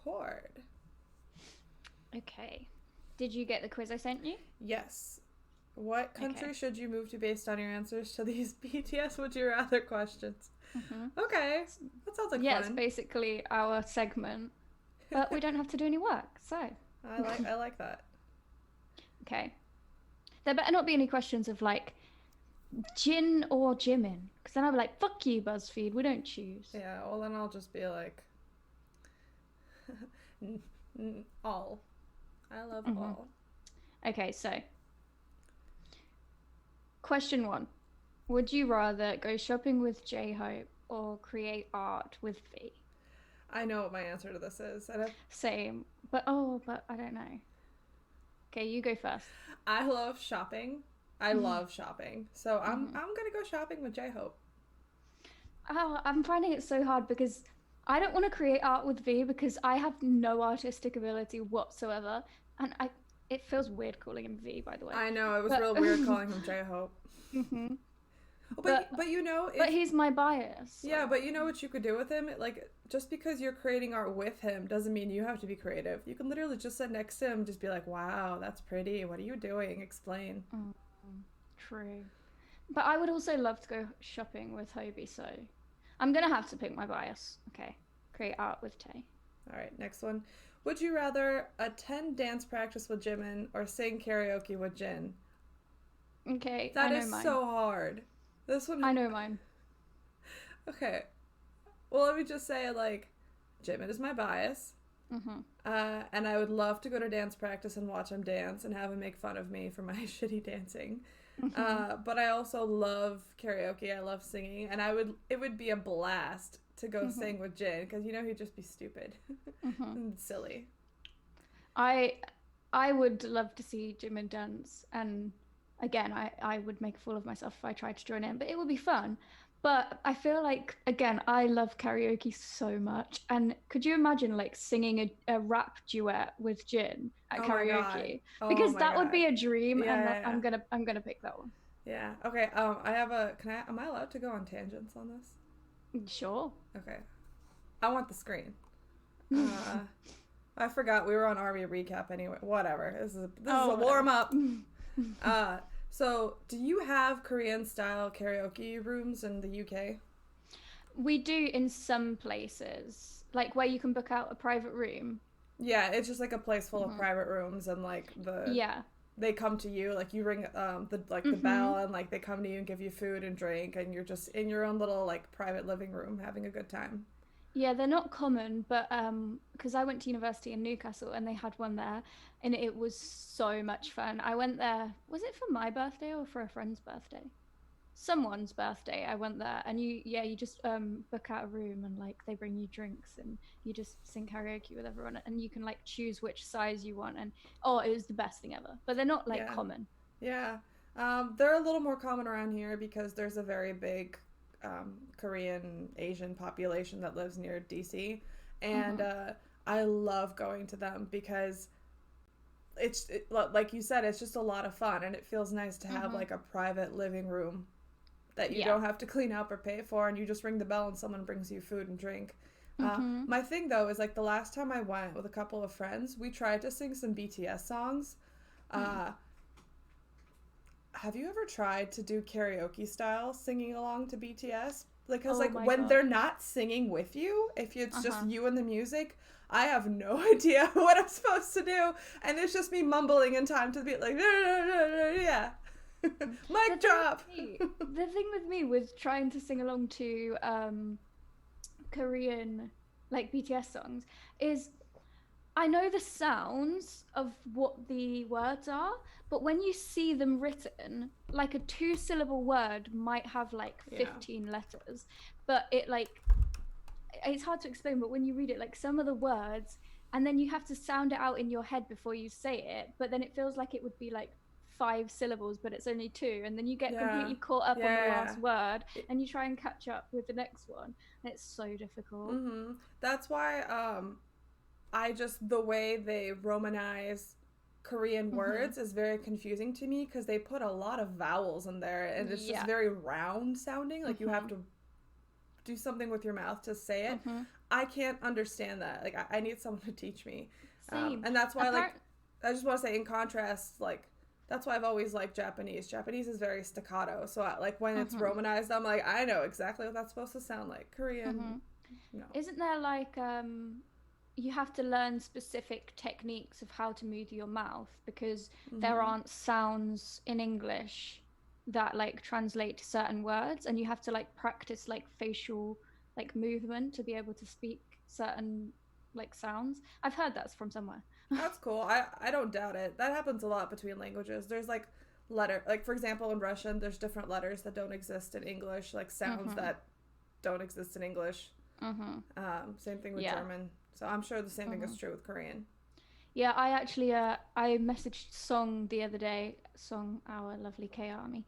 record. Okay. Did you get the quiz I sent you? Yes. What Okay. country should you move to based on your answers to these BTS Would You Rather questions? Mm-hmm. Okay, that sounds like Yeah, it's fun. basically our segment, but we don't have to do any work. So, I like that. okay. There better not be any questions of like Jin or Jimin, because then I'll be like, fuck you, BuzzFeed. We don't choose. Yeah, well then I'll just be like, all. I love Mm-hmm. all. Okay, so question one. Would you rather go shopping with J-Hope or create art with V? I know what my answer to this is, and Same, but I don't know. Okay, you go first. I love shopping. I love shopping, so I'm Mm-hmm. I'm gonna go shopping with J Hope. Oh, I'm finding it so hard because I don't want to create art with V because I have no artistic ability whatsoever, and I it feels weird calling him V, by the way. I know it was But real weird calling him J Hope. Mhm. Oh, but but you know but if he's my bias. yeah, So. but you know what you could do with him? Like just because you're creating art with him doesn't mean you have to be creative. You can literally just sit next to him, just be like, "Wow, that's pretty. What are you doing? Explain." Mm, true. But I would also love to go shopping with Hobie, so I'm gonna have to pick my bias. Okay, create art with Tay. All right, next one. Would you rather attend dance practice with Jimin or sing karaoke with Jin? Okay, I That know is mine. so hard. This one, I know mine. okay. Well, let me just say, like, Jimin is my bias. Mm-hmm. And I would love to go to dance practice and watch him dance and have him make fun of me for my shitty dancing. Mm-hmm. But I also love karaoke. I love singing, and it would be a blast to go Mm-hmm. sing with Jin because he'd just be stupid Mm-hmm. and silly. I I would love to see Jim and dance, and again, I would make a fool of myself if I tried to join in, but it would be fun. But I feel like again, I love karaoke so much, and could you imagine like singing a rap duet with Jin at Oh my god. karaoke? Oh Because my that would god. be a dream, Yeah, and yeah, yeah. I'm gonna pick that one. Yeah. Okay. I have a. Can I? Am I allowed to go on tangents on this? Sure. Okay. I want the screen. Uh, I forgot we were on Army recap anyway. Whatever. This is a warm Whatever. up. Uh, so do you have Korean style karaoke rooms in the UK? We do in some places, like where you can book out a private room. Yeah, it's just like a place full of Hmm. private rooms and like Yeah. they come to you, like you ring the Hmm. bell, and like they come to you and give you food and drink, and you're just in your own little like private living room having a good time. Yeah, they're not common, but because I went to university in Newcastle and they had one there, and it was so much fun. I went there, was it for my birthday or for a friend's birthday? Someone's birthday. I went there, and you just book out a room and like they bring you drinks and you just sing karaoke with everyone, and you can like choose which size you want, and oh, it was the best thing ever. But they're not like Yeah. common. Yeah. They're a little more common around here because there's a very big Korean Asian population that lives near DC. And Hmm. I love going to them because like you said, it's just a lot of fun and it feels nice to have Hmm. like a private living room that you Yeah. don't have to clean up or pay for, and you just ring the bell and someone brings you food and drink. Hmm. My thing though is like the last time I went with a couple of friends, we tried to sing some BTS songs. Mm. Uh, have you ever tried to do karaoke style singing along to BTS? Because Oh like my when God. they're not singing with you, if it's just Uh-huh. you and the music, I have no idea what I'm supposed to do, and it's just me mumbling in time to the beat, like yeah, The mic thing drop. with me, the thing with me with trying to sing along to Korean like BTS songs is I know the sounds of what the words are, but when you see them written, like a two-syllable word might have like Yeah, 15 letters, but it like it's hard to explain, but when you read it, like some of the words, and then you have to sound it out in your head before you say it, but then it feels like it would be like 5 syllables, but it's only two, and then you get yeah, completely caught up on the yeah. last word, and you try and catch up with the next one, and it's so difficult. That's why I just the way they romanize Korean Hmm. words is very confusing to me because they put a lot of vowels in there and it's just Yeah. very round sounding. Like you have Hmm. to do something with your mouth to say it. Mm-hmm. I can't understand that. Like I need someone to teach me. Same. And that's why like I just want to say in contrast, like that's why I've always liked Japanese. Japanese is very staccato. So like when it's romanized, I'm like, I know exactly what that's supposed to sound like. Korean, no. Isn't there like you have to learn specific techniques of how to move your mouth because there aren't sounds in English that like translate to certain words, and you have to like practice like facial like movement to be able to speak certain like sounds. I've heard that's from somewhere. That's cool. I don't doubt it. That happens a lot between languages. There's like like for example in Russian there's different letters that don't exist in English, like sounds that don't exist in English. Same thing with German. So I'm sure the same thing is true with Korean. Yeah, I actually I messaged Song the other day, Song, our lovely K Army,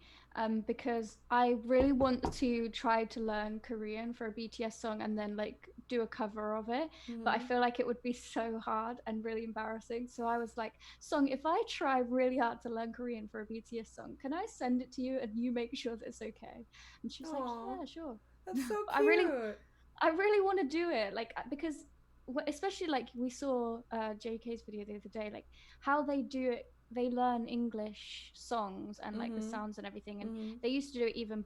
because I really want to try to learn Korean for a BTS song and then like do a cover of it. But I feel like it would be so hard and really embarrassing. So I was like, Song, if I try really hard to learn Korean for a BTS song, can I send it to you and you make sure that it's okay? And she was like, yeah, sure. That's so cute. I really want to do it, like because especially like we saw JK's video the other day, like how they do it. They learn English songs and like the sounds and everything, and they used to do it even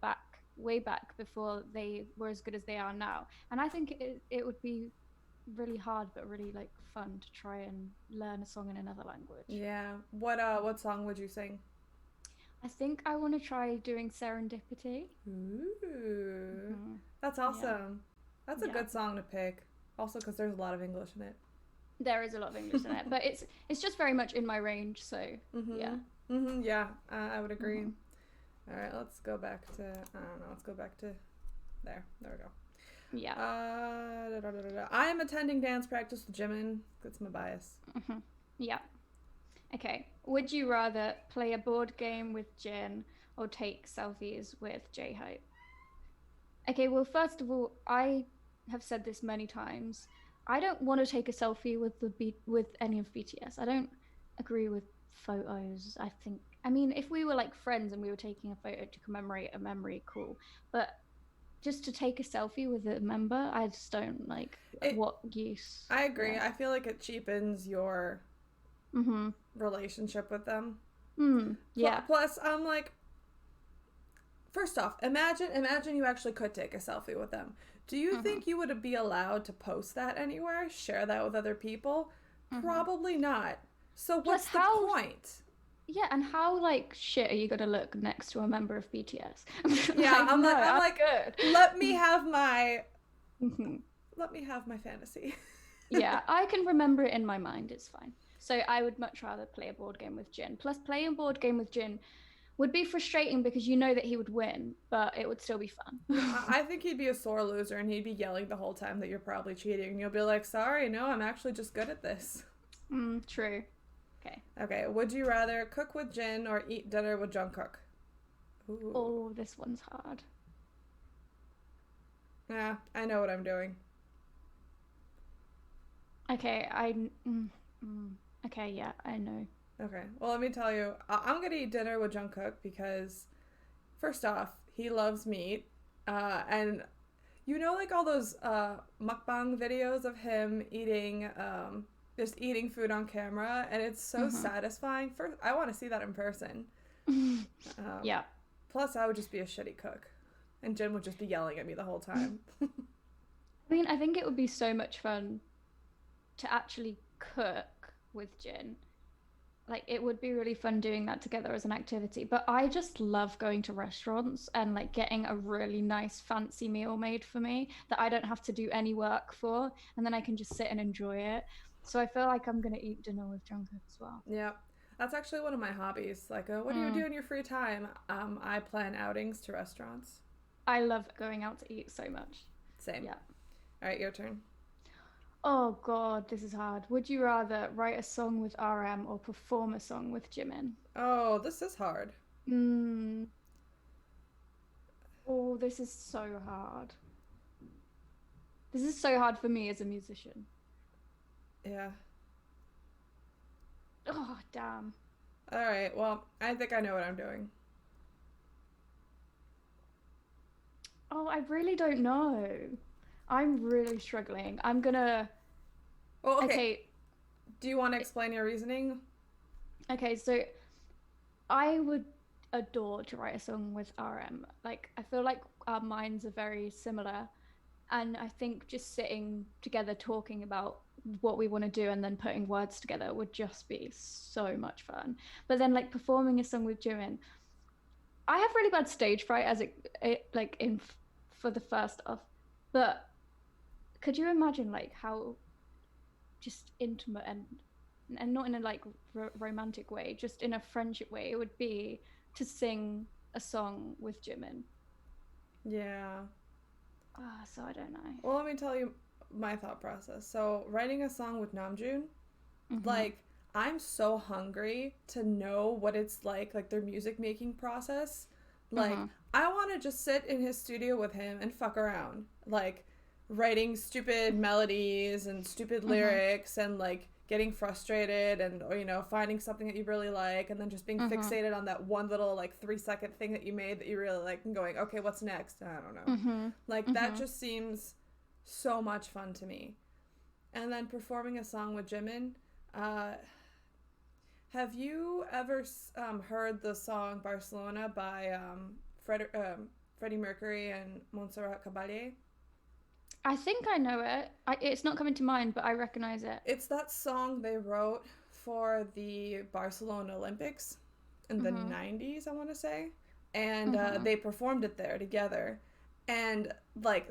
way back before they were as good as they are now. And I think it would be really hard but really like fun to try and learn a song in another language. Yeah. What song would you sing? I think I want to try doing Serendipity. Ooh. That's awesome. Yeah. That's a good song to pick. Also, because there's a lot of English in it. There is a lot of English in it, but it's just very much in my range. So yeah. Yeah, I would agree. All right, let's go back to I don't know. Let's go back to there. There we go. Yeah. I am attending dance practice with Jimin. That's my bias. Yeah. Okay. Would you rather play a board game with Jin or take selfies with J-Hope? Okay. Well, first of all, I have said this many times. I don't want to take a selfie with any of BTS. I don't agree with photos. I mean, if we were like friends and we were taking a photo to commemorate a memory, cool. But just to take a selfie with a member, I just don't like what use. I agree. Yeah. I feel like it cheapens your relationship with them. Yeah. Plus, I'm like, first off, imagine you actually could take a selfie with them. Do you think you would be allowed to post that anywhere? Share that with other people? Probably not. So what's the point? Yeah, and how like shit are you gonna look next to a member of BTS? Yeah, I'm like good. Let me have my fantasy. Yeah, I can remember it in my mind. It's fine. So I would much rather play a board game with Jin. Plus, playing a board game with Jin would be frustrating because you know that he would win, but it would still be fun. I think he'd be a sore loser and he'd be yelling the whole time that you're probably cheating. And you'll be like, sorry, no, I'm actually just good at this. True. Okay. Would you rather cook with Jin or eat dinner with Jungkook? Ooh. Oh, this one's hard. Yeah, I know what I'm doing. Okay, okay, yeah, I know. Okay, well, let me tell you, I'm gonna eat dinner with Jungkook because, first off, he loves meat, and you know, like all those mukbang videos of him eating, just eating food on camera, and it's so satisfying. I want to see that in person. Yeah. Plus, I would just be a shitty cook, and Jin would just be yelling at me the whole time. I mean, I think it would be so much fun to actually cook with Jin. Like, it would be really fun doing that together as an activity. But I just love going to restaurants and like getting a really nice fancy meal made for me that I don't have to do any work for, and then I can just sit and enjoy it. So I feel like I'm gonna eat dinner with Jungkook as well. Yeah, that's actually one of my hobbies. Like, what do you do in your free time? I plan outings to restaurants. I love going out to eat so much. Same. Yeah. All right, your turn. Oh God, this is hard. Would you rather write a song with RM or perform a song with Jimin? Oh, this is hard. Oh, this is so hard. This is so hard for me as a musician. Yeah. Oh, damn. All right, well, I think I know what I'm doing. Oh, I really don't know. I'm really struggling. I'm gonna. Well, okay. Okay. Do you want to explain your reasoning? Okay, so I would adore to write a song with RM. Like, I feel like our minds are very similar. And I think just sitting together talking about what we want to do and then putting words together would just be so much fun. But then, like, performing a song with Jimin, I have really bad stage fright as it like in for the first off. But could you imagine like how just intimate and not in a like romantic way, just in a friendship way, it would be to sing a song with Jimin. Yeah. So I don't know. Well, let me tell you my thought process. So, writing a song with Namjoon, Mm-hmm. like, I'm so hungry to know what it's like their music making process. Like, Mm-hmm. I want to just sit in his studio with him and fuck around. Like, writing stupid melodies and stupid Mm-hmm. lyrics and, like, getting frustrated and, or, finding something that you really like and then just being Mm-hmm. fixated on that one little, like, 3-second thing that you made that you really like and going, okay, what's next? I don't know. Mm-hmm. Like, that Mm-hmm. just seems so much fun to me. And then performing a song with Jimin. Uh, have you ever heard the song Barcelona by Freddie Mercury and Montserrat Caballé? I think I know it. It's not coming to mind, but I recognize it. It's that song they wrote for the Barcelona Olympics in the Mm-hmm. 90s, I want to say. And Mm-hmm. they performed it there together. And, like,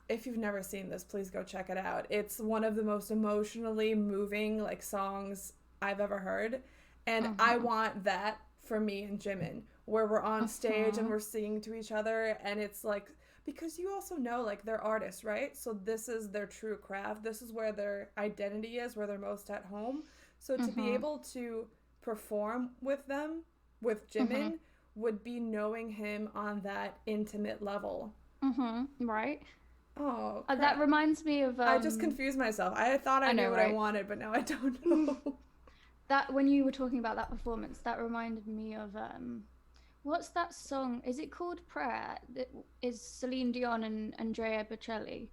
if you've never seen this, please go check it out. It's one of the most emotionally moving, like, songs I've ever heard. And I Mm-hmm. want that for me and Jimin, where we're on stage and Mm-hmm. we're singing to each other. And it's like, because you also know, like, they're artists, right? So this is their true craft. This is where their identity is, where they're most at home. So to be Mm-hmm. able to perform with them, with Mm-hmm. Jimin, would be knowing him on that intimate level. Mm-hmm. Right. Oh, That crap. reminds me of I just confused myself. I thought I I knew know, what I right? wanted, but now I don't know. That when you were talking about that performance, that reminded me of what's that song? Is it called Prayer? That is Celine Dion and Andrea Bocelli.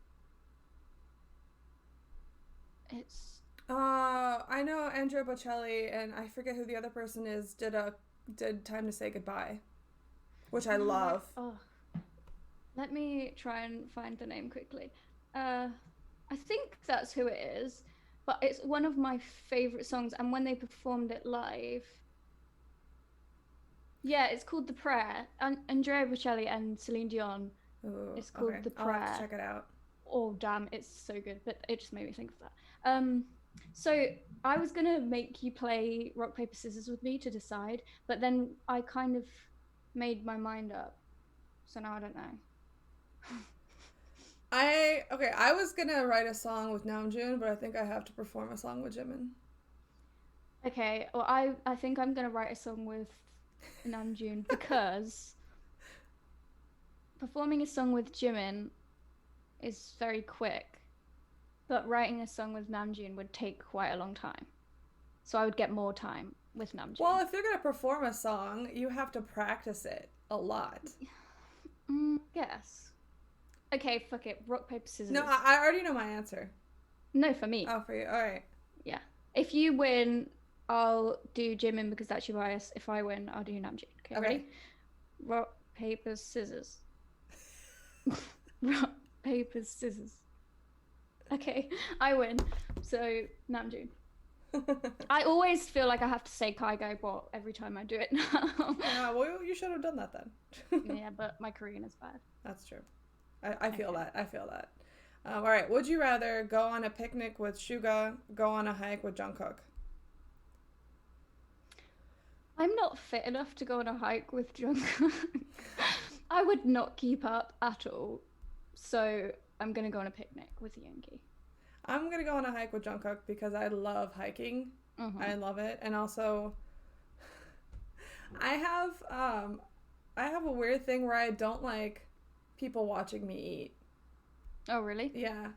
It's I know Andrea Bocelli and I forget who the other person is. Did Time to Say Goodbye, which I no, love. let me try and find the name quickly. Uh, I think that's who it is, but it's one of my favorite songs. And when they performed it live, yeah, it's called The Prayer. Andrea Bocelli and Celine Dion. Ooh, It's called okay. The I'll have to Prayer. check it out. Oh damn, it's so good. But it just made me think of that. So I was gonna make you play rock paper scissors with me to decide, but then I kind of made my mind up. So now I don't know. I was gonna write a song with Namjoon, but I think I have to perform a song with Jimin. Okay, well I think I'm gonna write a song with Namjoon because performing a song with Jimin is very quick, but writing a song with Namjoon would take quite a long time. So I would get more time with Well, Namjoon. if you're gonna perform a song, you have to practice it a lot. Guess. Okay, fuck it. Rock, paper, No, scissors. I already know my answer. No, for me. Oh, for you. All right. Yeah. If you win, I'll do Jimin because that's your bias. If I win, I'll do Namjoon. Okay, Okay. ready? Rock, paper, scissors. Rock, paper, scissors. Okay, I win. So, Namjoon. I always feel like I have to say Kai Guy Bot every time I do it now. Yeah, well, you should have done that then. Yeah, but my Korean is bad. That's true. I feel Okay. that. I feel that. All right. Would you rather go on a picnic with Suga, go on a hike with Jungkook? I'm not fit enough to go on a hike with Jungkook. I would not keep up at all. So I'm gonna go on a picnic with Yoongi. I'm gonna go on a hike with Jungkook because I love hiking. Mm-hmm. I love it, and also I have I have a weird thing where I don't like people watching me eat. Oh, really? Yeah.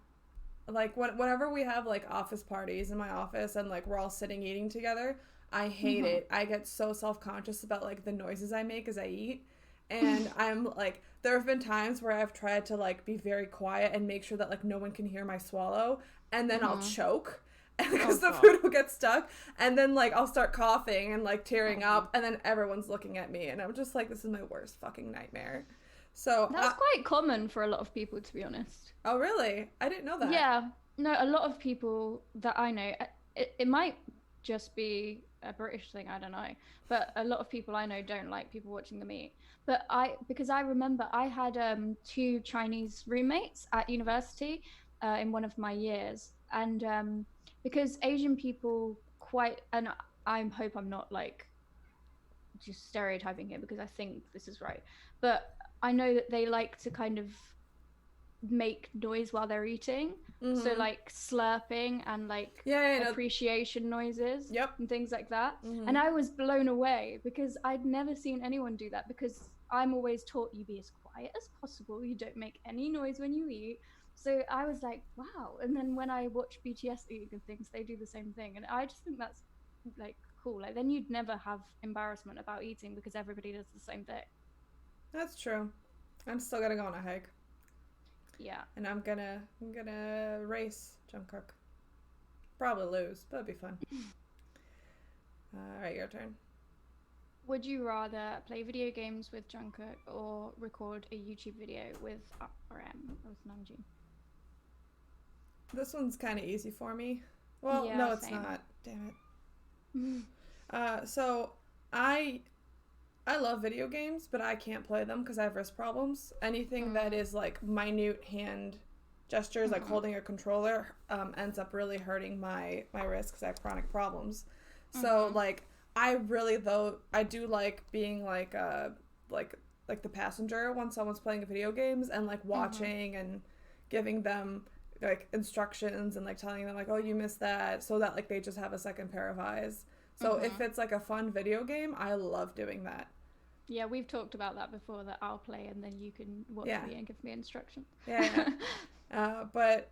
Like whenever we have like office parties in my office and like we're all sitting eating together, I hate Mm-hmm. it. I get so self-conscious about like the noises I make as I eat. And I'm like there have been times where I've tried to like be very quiet and make sure that like no one can hear my swallow, and then I'll choke because the food will get stuck, and then like I'll start coughing and like tearing up, and then everyone's looking at me, and I'm just like, this is my worst fucking nightmare. So that's quite common for a lot of people, to be honest. Oh really? I didn't know that. Yeah, no, a lot of people that I know, it might just be a British thing, I don't know, but a lot of people I know don't like people watching them eat. But because I remember I had 2 Chinese roommates at university in one of my years, and because Asian people and I hope I'm not like just stereotyping here because I think this is right, but I know that they like to kind of make noise while they're eating, so like slurping and like appreciation noises and things like that. And I was blown away because I'd never seen anyone do that, because I'm always taught you be as quiet as possible, you don't make any noise when you eat. So I was like, wow. And then when I watch BTS eating and things, they do the same thing, and I just think that's like cool. Like then you'd never have embarrassment about eating because everybody does the same thing. That's true. I'm still gonna go on a hike. Yeah. And I'm gonna race Jungkook. Probably lose, but it'll be fun. Alright, your turn. Would you rather play video games with Jungkook or record a YouTube video with RM, with Namjoon? This one's kind of easy for me. Well, yeah, no, it's same. not. Damn it. So I love video games, but I can't play them because I have wrist problems. Anything that is like minute hand gestures, like holding a controller, ends up really hurting my wrist because I have chronic problems. So like I really I do like being like the passenger when someone's playing video games, and like watching and giving them like instructions and like telling them like, oh, you missed that, so that like they just have a second pair of eyes. So if it's like a fun video game, I love doing that. Yeah, we've talked about that before, that I'll play and then you can watch me and give me instructions. Yeah. But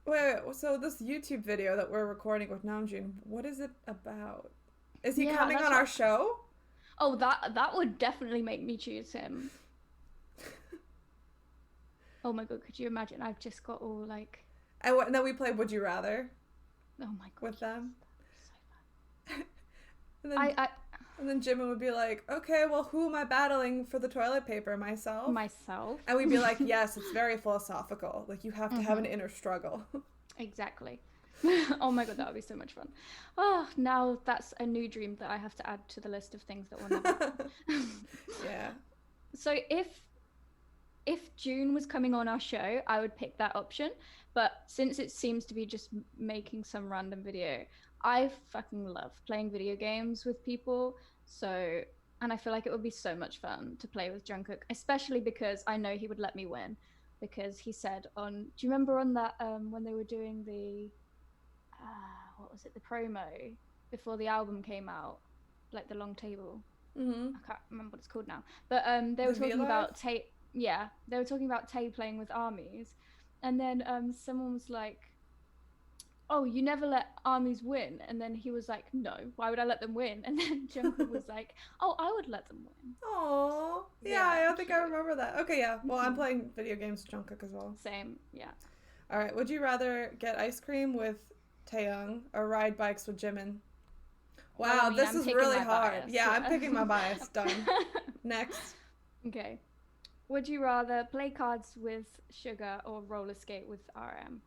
wait, so this YouTube video that we're recording with Namjoon, what is it about? Is he coming on our show? Oh, that would definitely make me choose him. Oh my god, could you imagine? I've just got all like... And then we play Would You Rather. Oh my god. With them. So fun. And then Jimin would be like, okay, well, who am I battling for the toilet paper? Myself? And we'd be like, yes, it's very philosophical. Like, you have to have an inner struggle. Exactly. Oh my god, that would be so much fun. Oh, now that's a new dream that I have to add to the list of things that will never Yeah. So if June was coming on our show, I would pick that option. But since it seems to be just making some random video, I fucking love playing video games with people. So, and I feel like it would be so much fun to play with Jungkook, especially because I know he would let me win. Because he said do you remember on that, when they were doing the, what was it, the promo before the album came out, like the long table? I can't remember what it's called now. But they were talking about Tay. Yeah, they were talking about Tay playing with armies, and then someone was like, oh, you never let armies win. And then he was like, no, why would I let them win? And then Jungkook was like, oh, I would let them win. Oh, yeah, I think I remember that. Okay, yeah. Well, I'm playing video games with Jungkook as well. Same, yeah. All right, would you rather get ice cream with Taeyong or ride bikes with Jimin? Wow, this is really hard. Bias. Yeah, I'm picking my bias. Done. Next. Okay. Would you rather play cards with Sugar or roller skate with RM?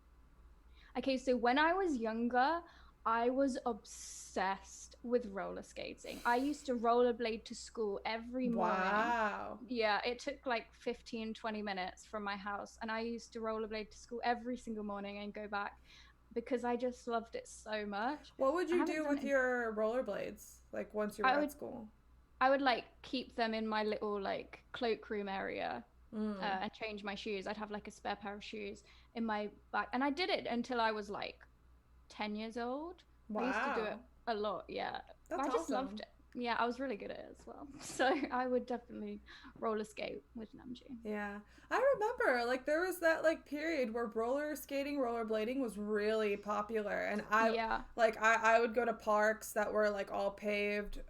Okay, so when I was younger, I was obsessed with roller skating. I used to rollerblade to school every morning. Wow. Yeah, it took like 15, 20 minutes from my house. And I used to rollerblade to school every single morning and go back because I just loved it so much. What would you do with your rollerblades, like once you were at school? I would like keep them in my little like cloakroom area and change my shoes. I'd have like a spare pair of shoes in my bag. And I did it until I was like 10 years old. Wow. I used to do it a lot, yeah. That's I just awesome. loved it. Yeah, I was really good at it as well. So I would definitely roller skate with Namjoon. Yeah. I remember, like, there was that, like, period where rollerblading was really popular. And I would go to parks that were, like, all paved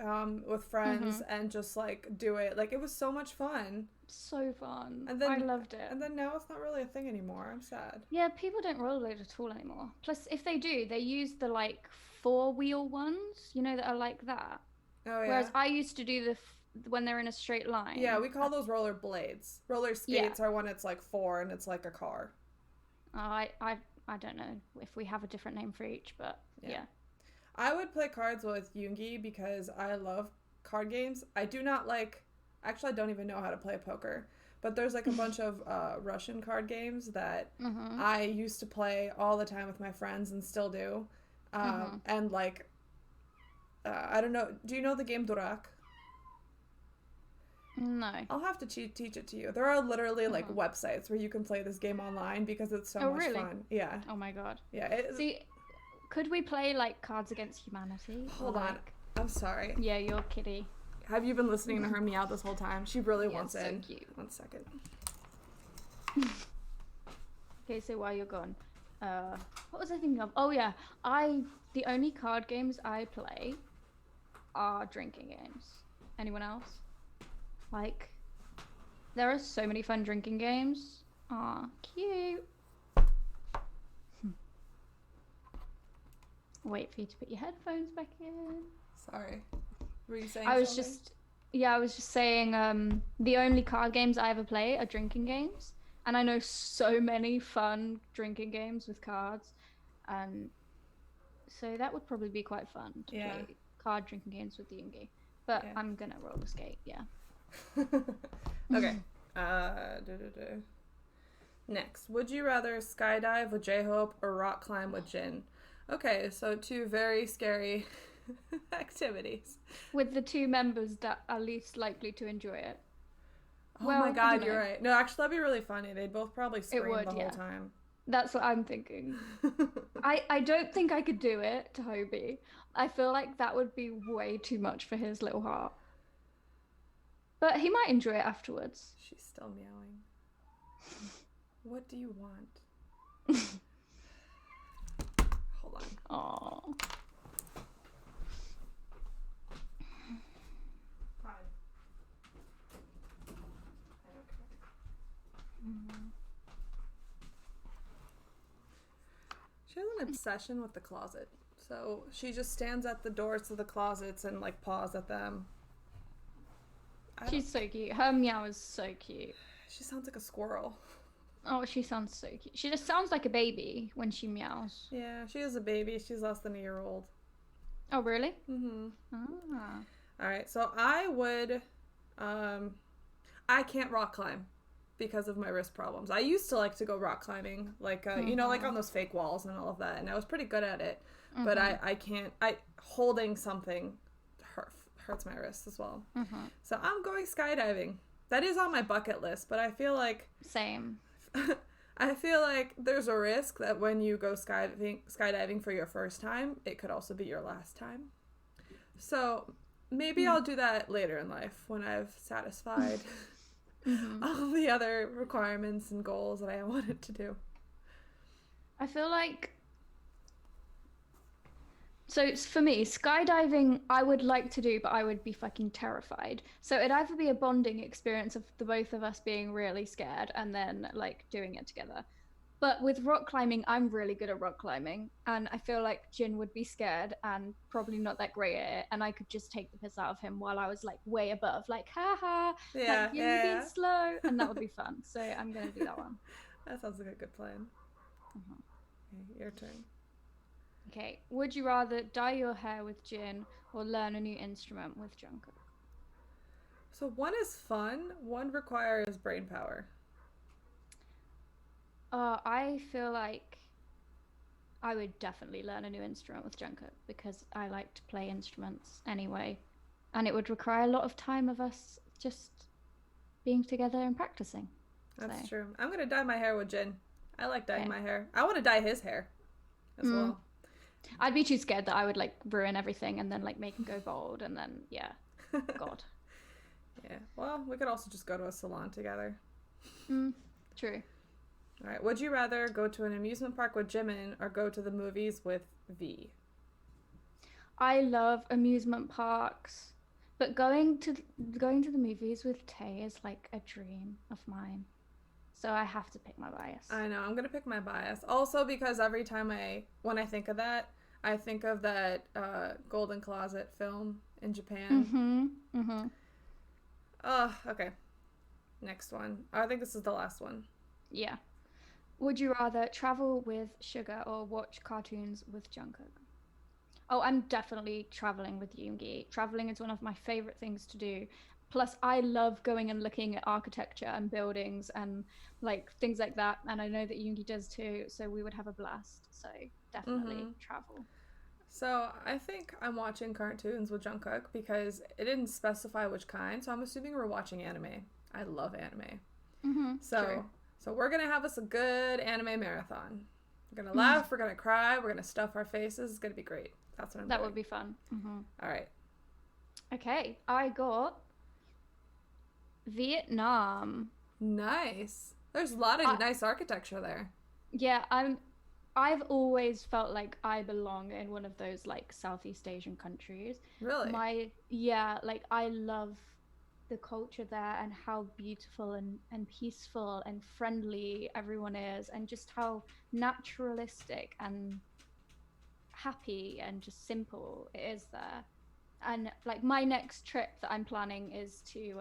with friends and just, like, do it. Like, it was so much fun. So fun. And then I loved it. And then now it's not really a thing anymore. I'm sad. Yeah, people don't rollerblade at all anymore. Plus, if they do, they use the like four-wheel ones, that are like that. Oh Whereas yeah. I used to do when they're in a straight Yeah, line. we call those roller blades. Roller Yeah. skates are when it's like four and it's like a car. I don't know if we have a different name for each, but yeah. I would play cards with Yoongi because I love card games. I do not like. Actually, I don't even know how to play poker. But there's like a bunch of Russian card games that I used to play all the time with my friends and still do. And like, I don't know. Do you know the game Durak? No. I'll have to teach it to you. There are literally like websites where you can play this game online because it's so much fun. Yeah. Oh my god. Yeah. See, could we play like Cards Against Humanity? Hold on. I'm sorry. Yeah, you're kitty. Have you been listening to her meow this whole time? She really wants so in. Cute. 1 second. Okay, so while you're gone, what was I thinking of? Oh yeah, the only card games I play are drinking games. Anyone else? Like, there are so many fun drinking games. Aw, cute. Wait for you to put your headphones back in. Sorry. Were you saying I was something? just saying the only card games I ever play are drinking games. And I know so many fun drinking games with cards. So that would probably be quite fun to play card drinking games with Yoongi. But I'm gonna roller skate, yeah. Okay. Next, would you rather skydive with J-Hope or rock climb with Jin? Okay, so two very scary activities. With the two members that are least likely to enjoy it. Oh my god, you're right. No, actually, that'd be really funny. They'd both probably scream the whole time. That's what I'm thinking. I don't think I could do it to Hobie. I feel like that would be way too much for his little heart. But he might enjoy it afterwards. She's still meowing. What do you want? Hold on. Aww. Fine. I don't care. She has an obsession with the closet. So she just stands at the doors to the closets and like paws at them. She's so cute. Her meow is so cute. She sounds like a squirrel. Oh, she sounds so cute. She just sounds like a baby when she meows. Yeah, she is a baby. She's less than a year old. Oh, really? Mm-hmm. Ah. All right, so I would, I can't rock climb because of my wrist problems. I used to like to go rock climbing, like, like on those fake walls and all of that, and I was pretty good at it. But I can't, holding something hurts my wrists as well. So I'm going skydiving. That is on my bucket list, but I feel like... Same. I feel like there's a risk that when you go skydiving for your first time, it could also be your last time. So maybe I'll do that later in life when I've satisfied all the other requirements and goals that I wanted to do. I feel like... So for me, skydiving, I would like to do, but I would be fucking terrified. So it'd either be a bonding experience of the both of us being really scared and then like doing it together. But with rock climbing, I'm really good at rock climbing. And I feel like Jin would be scared and probably not that great at it. And I could just take the piss out of him while I was like way above, like, haha, like, you're being slow. And that would be fun. So I'm going to do that one. That sounds like a good plan. Okay, your turn. Okay, would you rather dye your hair with Jin or learn a new instrument with Jungkook? So one is fun, one requires brain power. I feel like I would definitely learn a new instrument with Jungkook because I like to play instruments anyway. And it would require a lot of time of us just being together and practicing. That's true. I'm going to dye my hair with Jin. I like dyeing my hair. I want to dye his hair as well. I'd be too scared that I would like ruin everything and then like make him go bald and then God. Yeah. Well, we could also just go to a salon together. True. All right. Would you rather go to an amusement park with Jimin or go to the movies with V? I love amusement parks But going to the movies with Tay is like a dream of mine. So I have to pick my bias. I know, I'm gonna pick my bias. Also because every time when I think of that, I think of that Golden Closet film in Japan. Mm-hmm. Mm-hmm. Okay. Next one. I think this is the last one. Yeah. Would you rather travel with Sugar or watch cartoons with Jungkook? Oh, I'm definitely traveling with Yoongi. Traveling is one of my favorite things to do. Plus, I love going and looking at architecture and buildings and like things like that. And I know that Yoongi does too, so we would have a blast. So Mm-hmm. definitely travel. So I think I'm watching cartoons with Jungkook because it didn't specify which kind, so I'm assuming we're watching anime. I love anime. Mm-hmm. True. So we're gonna have us a good anime marathon. We're gonna laugh, we're gonna cry, we're gonna stuff our faces. It's gonna be great. That's what I'm That doing. would be fun. Mm-hmm. All right. Okay, I got Vietnam. Nice. There's a lot I, of nice architecture there. yeah, I've always felt like I belong in one of those like Southeast Asian countries. Really? Yeah, like I love the culture there and how beautiful and peaceful and friendly everyone is, and just how naturalistic and happy and just simple it is there. And like my next trip that I'm planning is to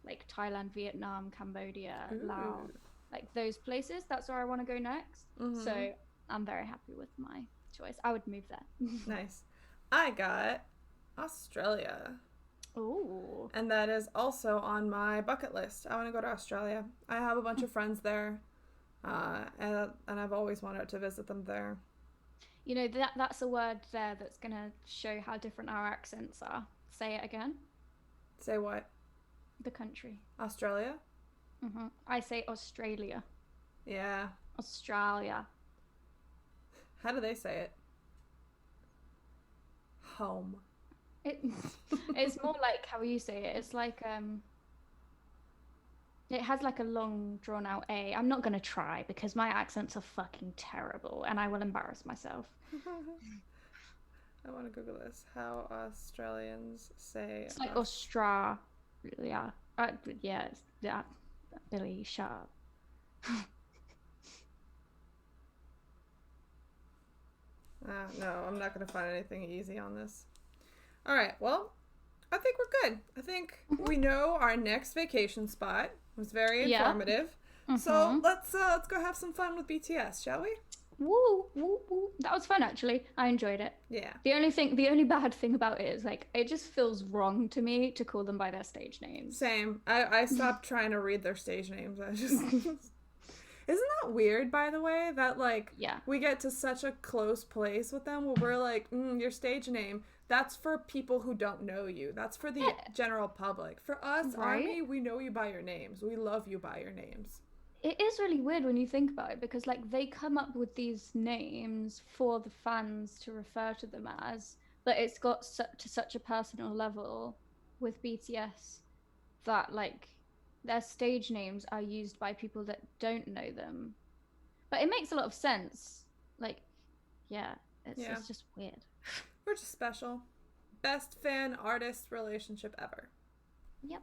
like Thailand, Vietnam, Cambodia, Laos, Ooh. like those places. That's where I want to go next. Mm-hmm. So I'm very happy with my choice. I would move there. Nice. I got Australia. Oh. And that is also on my bucket list. I want to go to Australia. I have a bunch of friends there, and I've always wanted to visit them there. You know, that's a word there that's gonna show how different our accents are. Say it again. Say what? The country. Australia? I say Australia. Yeah. Australia. How do they say it? Home. It it's more like how you say it. It's like it has like a long drawn out A. I'm not gonna try because my accents are fucking terrible and I will embarrass myself. I want to Google this. How Australians say It's like Australia. Yeah, it's that Billy Sharp. No, I'm not going to find anything easy on this. All right, well, I think we're good. I think we know our next vacation spot. It was very informative. So let's go have some fun with BTS, shall we? Woo, woo, woo. That was fun actually. I enjoyed it. Yeah. The only bad thing about it is like it just feels wrong to me to call them by their stage names. Same. I stopped trying to read their stage names. I just Isn't that weird, by the way, that like we get to such a close place with them where we're like, your stage name, that's for people who don't know you. That's for the general public. For us, Army, we know you by your names. We love you by your names. It is really weird when you think about it because like they come up with these names for the fans to refer to them as, but it's got to such a personal level with BTS that like their stage names are used by people that don't know them. But it makes a lot of sense. Like, it's just weird. We're just special. Best fan-artist relationship ever. Yep.